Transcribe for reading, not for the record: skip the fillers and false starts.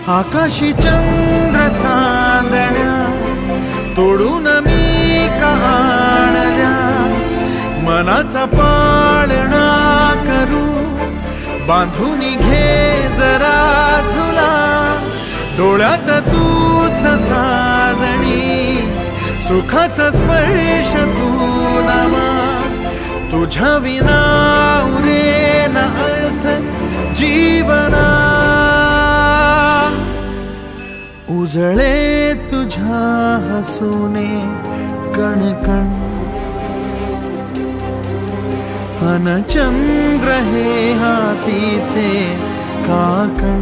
आकाशी चंद्र चांदण्या तोडून मी आणल्या, मनाचा पाळणा करू बांधून घे जरा झुला, डोळ्यात तूच साजणी सुखाचा स्पर्श तू नामा, तुझ्या विना उरेन अर्थ जीवना, उजळे तुझ्या हसूने कणकण, अन चंद्र हे हातीचे काकण.